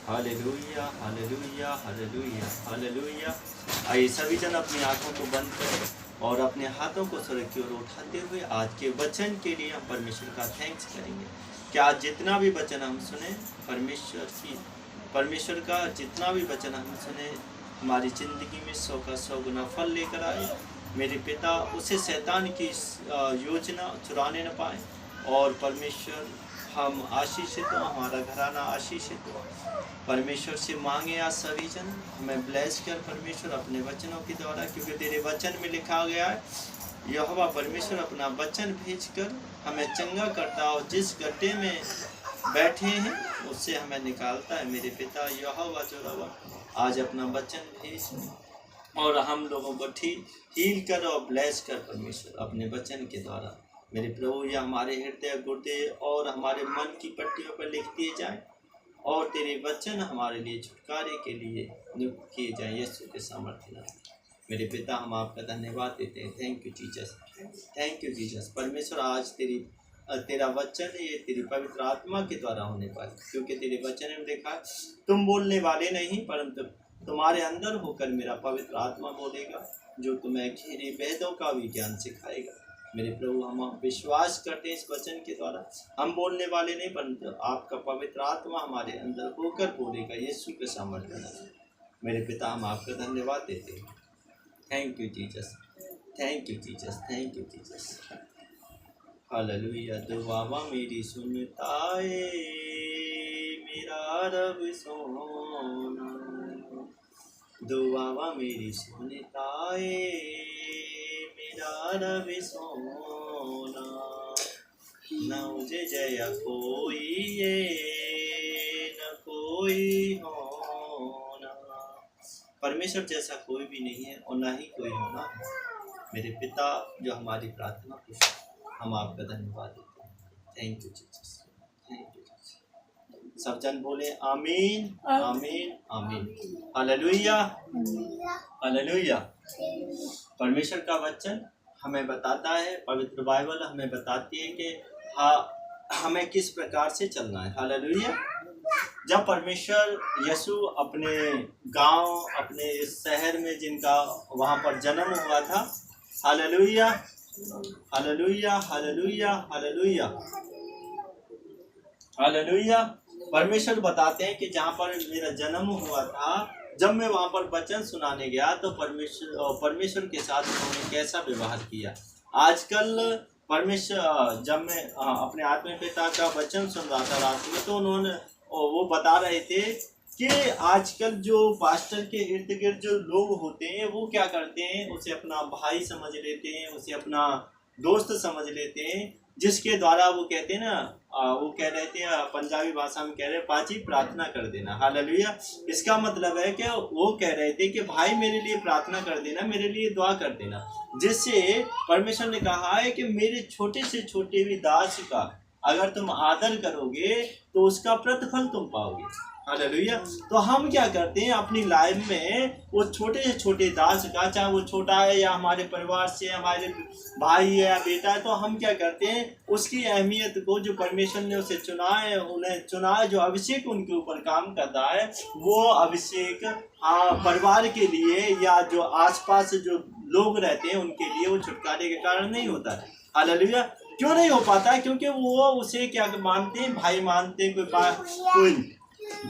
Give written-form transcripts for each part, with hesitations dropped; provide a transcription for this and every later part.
Hallelujah hallelujah hallelujah hallelujah. आइए सभी जन अपनी आंखों को बंद करें और अपने हाथों को स्वर्ग की ओर उठाते हुए आज के वचन के लिए हम परमेश्वर का थैंक्स करेंगे कि आज जितना भी वचन हम सुने परमेश्वर का जितना भी वचन हम सुने हमारी ज़िंदगी में 100 का 100 गुना फल लेकर आए। मेरे पिता उसे शैतान की योजना चुराने न पाए और परमेश्वर हम आशीषित हो, हमारा घराना आशीषित हो। परमेश्वर से मांगे आज सभी जन हमें ब्लेस कर परमेश्वर अपने वचनों के द्वारा, क्योंकि तेरे वचन में लिखा गया है यहोवा परमेश्वर अपना वचन भेजकर हमें चंगा करता और जिस गड्ढे में बैठे हैं उससे हमें निकालता है। मेरे पिता यहोवा जो रवा आज अपना वचन भेज और हम लोगों को ठीक हील कर और ब्लेस कर परमेश्वर अपने वचन के द्वारा। मेरे प्रभु यह हमारे हृदय गुर्दे और हमारे मन की पट्टियों पर लिख दिए जाए और तेरे वचन हमारे लिए छुटकारे के लिए नियुक्त किए जाए यीशु के सामर्थ्य नाम। मेरे पिता हम आपका धन्यवाद देते हैं। Thank you Jesus, thank you Jesus. परमेश्वर आज तेरा वचन ये तेरी पवित्र आत्मा के द्वारा होने पाए, क्योंकि तेरे वचन में लिखा तुम बोलने वाले नहीं परंतु तुम्हारे अंदर होकर मेरा पवित्र आत्मा बोलेगा जो तुम्हें घेरे वेदों का भी ज्ञान सिखाएगा। मेरे प्रभु हम विश्वास करते हैं इस वचन के द्वारा हम बोलने वाले नहीं परंतु आपका पवित्र आत्मा हमारे अंदर होकर बोलेगा यीशु के सामर्थ्य में। मेरे पिता हम आपका धन्यवाद देते हैं। Thank you Jesus, thank you Jesus, thank you Jesus. Hallelujah. दुआवा मेरी सुनता है मेरा रब सोना, दुआवा मेरी सुनता है मेरा रब सोना, न मुझे जया कोई ये न कोई होना। परमेश्वर जैसा कोई भी नहीं है और ना ही कोई होना है। मेरे पिता जो हमारी प्रार्थना को हम आपका धन्यवाद देते हैं। Thank you Jesus, thank you Jesus. सब जन बोले आमीन आमीन आमीन। Hallelujah hallelujah. परमेश्वर का वचन हमें बताता है, पवित्र बाइबल हमें बताती है कि हमें किस प्रकार से चलना है। हालेलुया। जब परमेश्वर यीशु अपने गांव अपने इस शहर में जिनका वहाँ पर जन्म हुआ था, hallelujah hallelujah hallelujah hallelujah hallelujah. परमेश्वर बताते हैं कि जहाँ पर मेरा जन्म हुआ था, जब मैं वहाँ पर वचन सुनाने गया तो परमेश्वर के साथ उन्होंने कैसा व्यवहार किया। आजकल परमेश्वर जब मैं अपने आत्मा पिता का वचन सुन रहा था रात में, तो उन्होंने वो बता रहे थे कि आजकल जो पास्टर के इर्द गिर्द जो लोग होते हैं वो क्या करते हैं, उसे अपना भाई समझ लेते हैं, उसे अपना दोस्त समझ लेते हैं, जिसके द्वारा वो कहते हैं ना, वो कह रहे थे पंजाबी भाषा में कह रहे पाची प्रार्थना कर देना। हालेलुया। इसका मतलब है कि वो कह रहे थे कि भाई मेरे लिए प्रार्थना कर देना, मेरे लिए दुआ कर देना, जिससे परमेश्वर ने कहा है कि मेरे छोटे से छोटे भी दास का अगर तुम आदर करोगे तो उसका प्रतिफल तुम पाओगे। हालेलुया। तो हम क्या करते हैं अपनी लाइफ में, वो छोटे से छोटे दास का, चाहे वो छोटा है या हमारे परिवार से हमारे भाई है या बेटा है, तो हम क्या करते हैं उसकी अहमियत को, जो परमेश्वर ने उसे चुना है, उन्हें चुना है, जो अभिषेक उनके ऊपर काम करता है, वो अभिषेक परिवार के लिए या जो आसपास जो लोग रहते हैं उनके लिए वो छुटकारे के कारण नहीं होता है। हालेलुया। क्यों नहीं हो पाता है? क्योंकि वो उसे क्या मानते हैं, भाई मानते हैं, कोई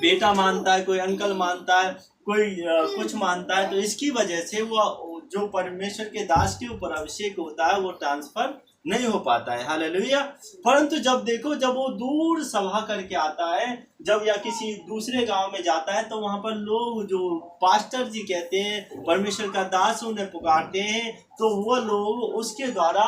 बेटा मानता है, कोई अंकल मानता है, कोई कुछ मानता है। तो इसकी वजह से वो जो परमेश्वर के दास के ऊपर अभिषेक होता है वो ट्रांसफर नहीं हो पाता है। हालेलुया। परंतु जब देखो, जब वो दूर सभा करके आता है, जब या किसी दूसरे गांव में जाता है, तो वहां पर लोग जो पास्टर जी कहते हैं, परमेश्वर का दास उन्हें पुकारते हैं, तो वो लोग उसके द्वारा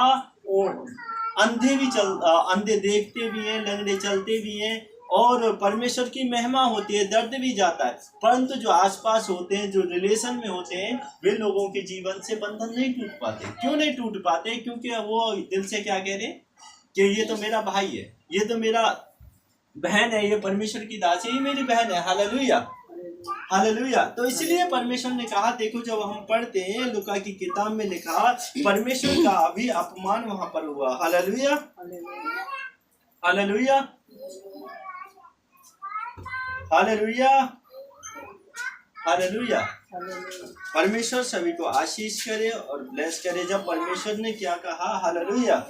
अंधे देखते भी हैं, लंगड़े चलते भी हैं और परमेश्वर की महिमा होती है, दर्द भी जाता है। परंतु जो आसपास होते हैं, जो रिलेशन में होते हैं, वे लोगों के जीवन से बंधन नहीं टूट पाते। क्यों नहीं टूट पाते? क्योंकि वो दिल से क्या कह रहे हैं कि ये तो मेरा भाई है, ये तो मेरा बहन है, ये परमेश्वर की दासी, ये मेरी बहन है। Hallelujah hallelujah. तो इसलिए परमेश्वर ने कहा, देखो जब हम पढ़ते हैं लूका की किताब में लिखा, परमेश्वर का भी अपमान वहां पर हुआ। Hallelujah hallelujah. Hallelujah, hallelujah. परमेश्वर सभी को आशीष करे और ब्लेस करे। जब परमेश्वर ने क्या कहा, हालेलुया,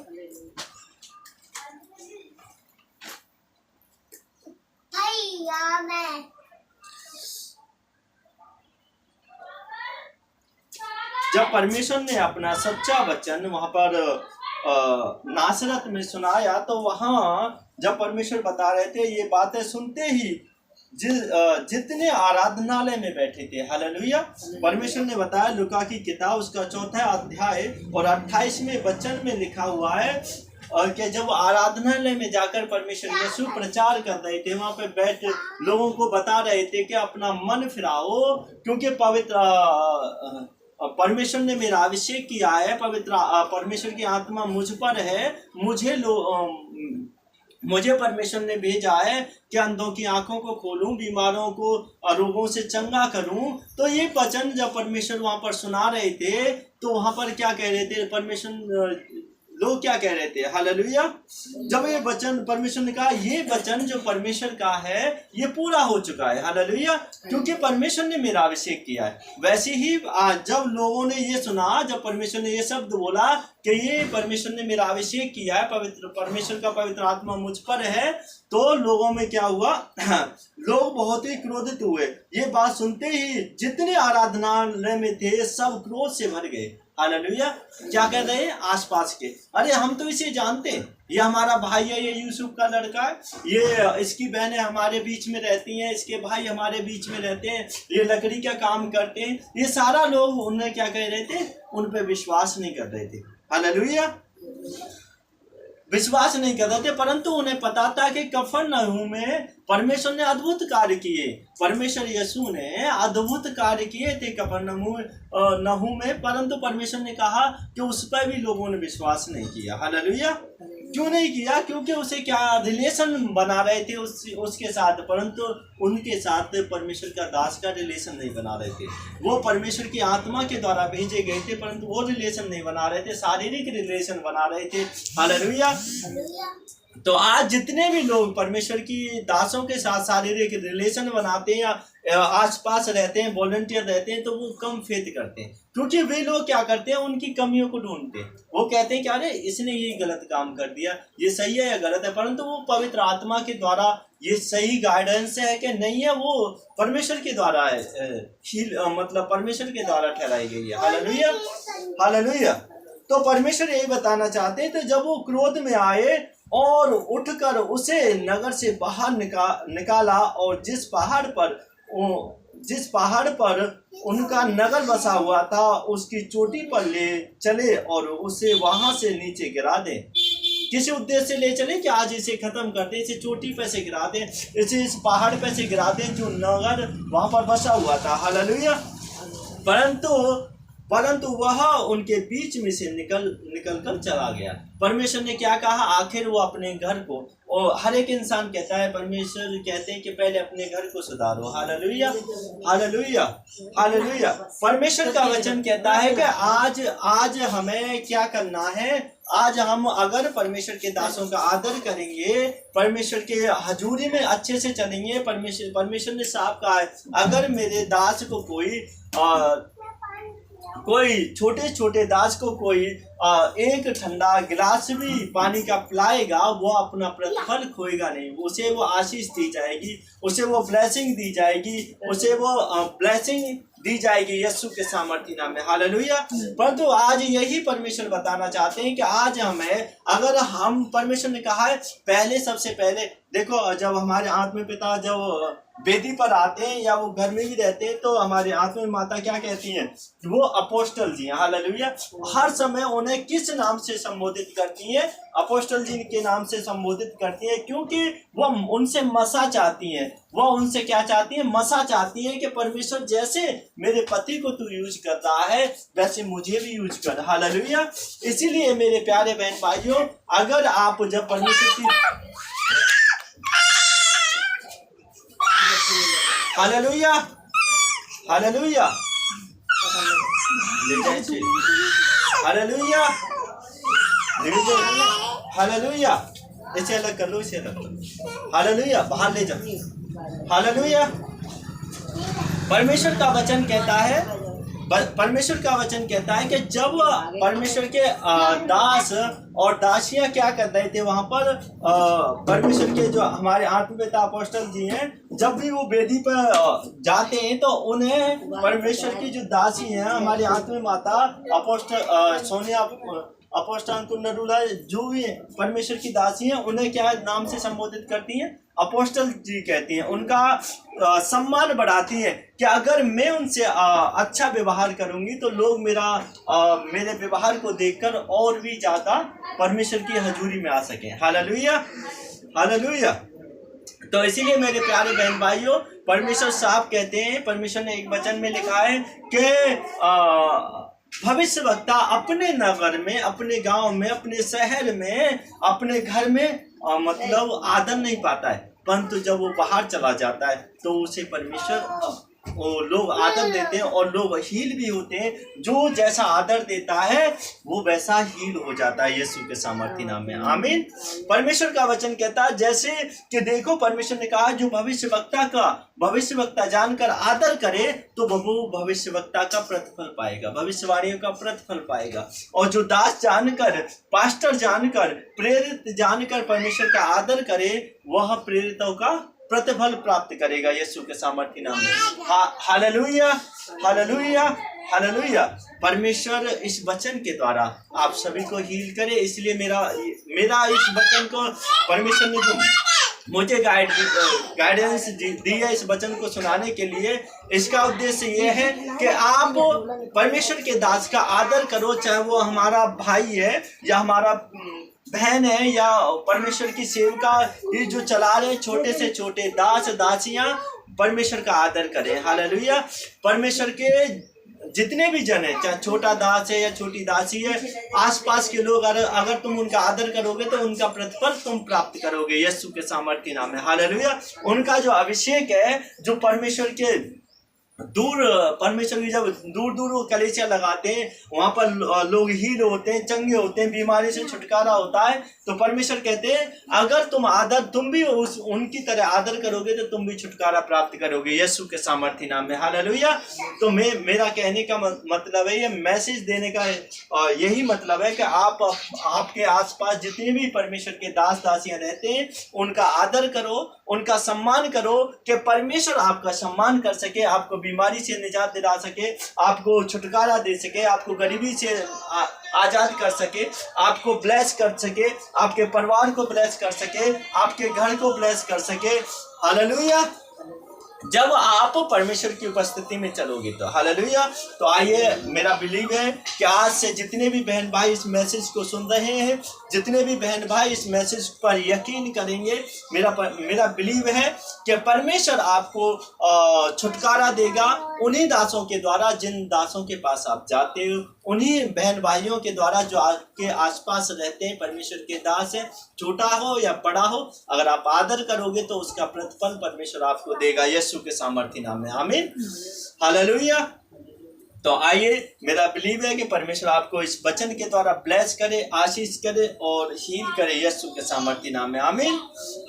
जब परमेश्वर ने अपना सच्चा वचन वहां पर नासरत में सुनाया, तो वहां जब परमेश्वर बता रहे थे, ये बातें सुनते ही जितने आराधनालय में बैठे थे, हालेलुया, परमेश्वर ने बताया, लूका की किताब उसका 4 अध्याय और 28वें वचन में लिखा हुआ है और कि जब आराधनालय में जाकर परमेश्वर यीशु प्रचार कर रहे थे, वहां पे बैठ लोगों को बता रहे थे कि अपना मन फिराओ, क्योंकि पवित्र परमेश्वर ने मेरा अभिषेक किया है, पवित्र परमेश्वर की आत्मा मुझ पर है, मुझे परमेश्वर ने भेजा है कि अंधों की आंखों को खोलूं, बीमारों को रोगों से चंगा करूं। तो ये वचन जब परमेश्वर वहां पर सुना रहे थे, तो वहां पर क्या कह रहे थे परमेश्वर, लोग क्या कह रहे थे, हालेलुया, जब ये वचन परमेश्वर ने कहा, ये वचन जो परमेश्वर का है ये पूरा हो चुका है, हालेलुया, क्योंकि परमेश्वर ने मेरा अभिषेक किया है। वैसे ही जब लोगों ने ये सुना, जब परमेश्वर ने ये शब्द बोला कि ये परमेश्वर ने मेरा अभिषेक किया है, पवित्र परमेश्वर का पवित्र आत्मा मुझ पर है, तो लोगों में क्या हुआ, लोग बहुत ही क्रोधित हुए। ये बात सुनते ही जितने आराधनालय में थे सब क्रोध से भर गए, हालेलुया। क्या कह रहे हैं आसपास के, अरे हम तो इसे जानते हैं, ये हमारा भाई है, ये यूसुफ का लड़का है, ये इसकी बहनें हमारे बीच में रहती हैं, इसके भाई हमारे बीच में रहते हैं, ये लकड़ी का काम करते हैं। ये सारा लोग उन्हें क्या कह रहे थे, उन पे विश्वास नहीं कर रहे थे, हालेलुया, विश्वास नहीं कर रहे थे, परंतु उन्हें पता था कि कफरनहूम में परमेश्वर ने अद्भुत कार्य किए, परमेश्वर यीशु ने अद्भुत कार्य किए थे कफरनहूम में, परंतु परमेश्वर ने कहा कि उस पर भी लोगों ने विश्वास नहीं किया, हालेलुया। क्यों नहीं किया, क्योंकि उसे क्या रिलेशन बना रहे थे उसके साथ, परंतु उनके साथ परमेश्वर का दास का रिलेशन नहीं बना रहे थे। वो परमेश्वर की आत्मा के द्वारा भेजे गए थे, परंतु वो रिलेशन नहीं बना रहे थे, शारीरिक रिलेशन बना रहे थे, हालेलुया। तो आज जितने भी लोग परमेश्वर की दासों के साथ शारीरिक रिलेशन बनाते हैं या आसपास रहते हैं, वॉलंटियर रहते हैं, तो वो कम फेथ करते हैं, क्योंकि वे लोग क्या करते हैं, उनकी कमियों को ढूंढते हैं। वो कहते हैं कि अरे इसने ये गलत काम कर दिया, ये सही है या गलत है, परंतु वो पवित्र आत्मा के द्वारा ये सही गाइडेंस है कि नहीं है, वो परमेश्वर के द्वारा है, मतलब परमेश्वर के द्वारा ठहराई गई है, हालेलुया, हालेलुया। तो परमेश्वर यही बताना चाहते हैं, तो जब वो क्रोध में आए और उठकर उसे नगर से बाहर निकाला और जिस पहाड़ पर उनका नगर बसा हुआ था उसकी चोटी पर ले चले और उसे वहां से नीचे गिरा दे। किसी उद्देश्य से ले चले कि आज इसे खत्म कर दे, इसे चोटी पे से गिरा दे, इसे इस पहाड़ पे से गिरा दे जो नगर वहां पर बसा हुआ था, हालेलुया। परंतु वह उनके बीच में से निकल कर चला गया। परमेश्वर ने क्या कहा, आखिर वो अपने घर को, और हर एक इंसान कहता है, परमेश्वर कहते हैं कि पहले अपने घर को सुधारो, हालेलुया, हालेलुया, हालेलुया। परमेश्वर का वचन कहता है कि आज हमें क्या करना है, आज हम अगर परमेश्वर के दासों का आदर करेंगे, परमेश्वर के हजूरी में अच्छे से चलेंगे, परमेश्वर ने साफ कहा है, अगर मेरे दास को कोई छोटे छोटे दास को कोई एक ठंडा गिलास भी पानी का पिलाएगा, वो अपना प्रतिफल खोएगा नहीं, उसे वो आशीष दी जाएगी, उसे वो ब्लेसिंग दी जाएगी, उसे वो ब्लेसिंग दी जाएगी यीशु के सामर्थ्य नाम में, हालेलुया। परंतु आज यही परमेश्वर बताना चाहते हैं कि आज हमें, अगर हम, परमेश्वर ने कहा है पहले, सबसे पहले देखो, जब हमारे आत्मा पिता जब वेदी पर आते हैं या वो घर में भी रहते हैं, तो हमारे आत्मा माता क्या कहती हैं, वो अपोस्टल जी हैं, हालेलुया। हर समय उन्हें किस नाम से संबोधित करती हैं, अपोस्टल जी के नाम से संबोधित करती हैं, क्योंकि वो उनसे मसा चाहती हैं, वो उनसे क्या चाहती हैं, मसा चाहती हैं कि परमेश्वर जैसे मेरे पति को तू यूज कर रहा है वैसे मुझे भी यूज कर, हालेलुया। इसीलिए मेरे प्यारे बहन भाइयों, अगर आप जब परमेश्वर की, हालेलुया, हालेलुया, हालेलुया, हालेलुया, इसे अलग कर लो, इसे अलग कर लो, हालेलुया, बाहर ले जाओ, हालेलुया। परमेश्वर का वचन कहता है, परमेश्वर का वचन कहता है कि जब परमेश्वर के दास और दासियां क्या कर रहे थे वहां पर, परमेश्वर के जो हमारे आत्मपिता अपोस्टल जी हैं, जब भी वो वेदी पर जाते हैं तो उन्हें परमेश्वर की जो दासी हैं, हमारी आत्मिक माता अपोस्टल सोनिया अपोस्टल कुन्नरुला, जो भी परमेश्वर की दासी हैं, उन्हें क्या नाम से संबोधित करती हैं? अपोस्टल जी कहती हैं। उनका सम्मान बढ़ाती है कि अगर मैं उनसे अच्छा व्यवहार करूंगी तो लोग मेरे व्यवहार को देखकर और भी ज्यादा परमेश्वर की हजूरी में आ सकें। Hallelujah, hallelujah. तो इसीलिए मेरे प्यारे बहन भाइयों, परमेश्वर साहब कहते हैं, परमेश्वर ने एक वचन में लिखा है कि भविष्य वक्ता अपने नगर में, अपने गांव में, अपने शहर में, अपने घर में मतलब आदर नहीं पाता है, परंतु जब वो बाहर चला जाता है तो उसे परमेश्वर वो लोग आदर देते हैं और लोग हील भी होते हैं। जो जैसा आदर देता है वो वैसा हील हो जाता है यीशु के सामर्थ्य नाम में। आमीन। परमेश्वर का वचन कहता है जैसे कि देखो, परमेश्वर ने कहा जो भविष्यवक्ता जानकर आदर करे तो वो भविष्यवक्ता का प्रतिफल पाएगा, भविष्यवाणियों का प्रतिफल पाएगा। और जो दास जानकर, पास्टर जानकर, प्रेरित जानकर परमेश्वर का आदर करे वह प्रेरितों का प्रतिफल प्राप्त करेगा यीशु के सामर्थ्य नाम में। Hallelujah, hallelujah, hallelujah. परमेश्वर इस वचन के द्वारा आप सभी को हील करे, इसलिए मेरा इस वचन को परमेश्वर ने जो मुझे गाइडेंस दी है इस वचन को सुनाने के लिए, इसका उद्देश्य ये है कि आप परमेश्वर के दास का आदर करो, चाहे वो हमारा भाई है या हमारा बहन है या परमेश्वर की सेविका ये जो चला रहे छोटे से छोटे दास दासियां, परमेश्वर का आदर करें। हालेलुया। परमेश्वर के जितने भी जन है, चाहे छोटा दास है या छोटी दासी है, आसपास के लोग अगर तुम उनका आदर करोगे तो उनका प्रतिफल तुम प्राप्त करोगे यीशु के सामर्थ्य नाम में। हालेलुया। उनका जो अभिषेक है, जो परमेश्वर के परमेश्वर की जब दूर वो कलीसिया लगाते हैं वहां पर लोग हील होते हैं, चंगे होते हैं, बीमारी से छुटकारा होता है, तो परमेश्वर कहते हैं अगर तुम भी उनकी तरह आदर करोगे तो तुम भी छुटकारा प्राप्त करोगे यीशु के सामर्थ्य नाम में। हालेलुया। तो मेरा कहने का मतलब है, ये मैसेज देने का यही मतलब है कि आपके आसपास जितने भी परमेश्वर के दास दासियां रहते हैं उनका आदर करो, उनका सम्मान करो कि परमेश्वर आपका सम्मान कर सके, आपको बीमारी से निजात दिला सके, आपको छुटकारा दे सके, आपको गरीबी से आजाद कर सके, आपको ब्लेस कर सके, आपके परिवार को ब्लेस कर सके, आपके घर को ब्लेस कर सके। हालेलुया। जब आप परमेश्वर की उपस्थिति में चलोगे तो। हालेलुया। तो आइए, मेरा बिलीव है कि आज से जितने भी बहन भाई इस मैसेज को सुन रहे हैं, जितने भी बहन भाई इस मैसेज पर यकीन करेंगे, मेरा बिलीव है कि परमेश्वर आपको छुटकारा देगा उन्हीं दासों के द्वारा जिन दासों के पास आप जाते हो, उन्हीं बहन भाइयों के द्वारा जो आपके आसपास रहते हैं। परमेश्वर के दास है, छोटा हो या बड़ा हो, अगर आप आदर करोगे तो उसका प्रतिफल परमेश्वर आपको देगा यीशु के सामर्थ्य नाम में। आमीन। हालेलुया। तो आइए, मेरा बिलीव है कि परमेश्वर आपको इस वचन के द्वारा ब्लेस करे, आशीष करे और हील करे यीशु के सामर्थ्य नाम में। आमीन।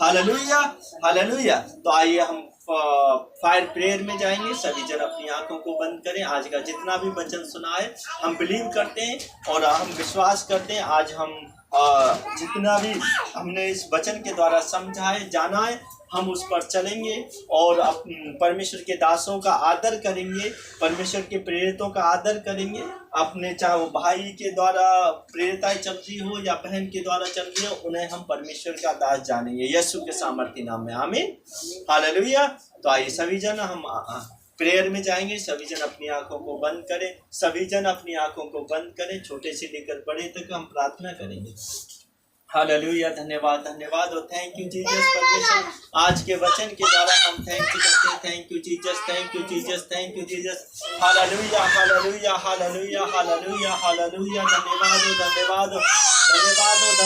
Hallelujah, hallelujah. तो आइए हम फायर प्रेयर में जाएंगे। सभी जन अपनी आंखों को बंद करें। आज का जितना भी वचन सुना है हम बिलीव करते हैं और हम विश्वास करते हैं, आज हम जितना भी हमने इस वचन के द्वारा समझा है, जाना है, हम उस पर चलेंगे और परमेश्वर के दासों का आदर करेंगे, परमेश्वर के प्रेरितों का आदर करेंगे। अपने चाहे वो भाई के द्वारा प्रेरिताएं चल रही हो या बहन के द्वारा चल रही हो, उन्हें हम परमेश्वर का दास जानेंगे यीशु के सामर्थ्य नाम में। आमीन। हालेलुया। तो आइए सभी जन हम प्रेयर में जाएंगे। सभी जन अपनी आंखों को बंद करें, सभी जन अपनी आंखों को बंद करें, छोटे से लेकर बड़े तक हम प्रार्थना करेंगे। हालेलुया। धन्यवाद, धन्यवाद और थैंक यू जीसस। परमेश्वर आज के वचन के द्वारा हम थैंक यू करते हैं। Thank you Jesus, thank you Jesus, thank you Jesus. Hallelujah, hallelujah, hallelujah, hallelujah, hallelujah. धन्यवाद, धन्यवाद, धन्यवाद।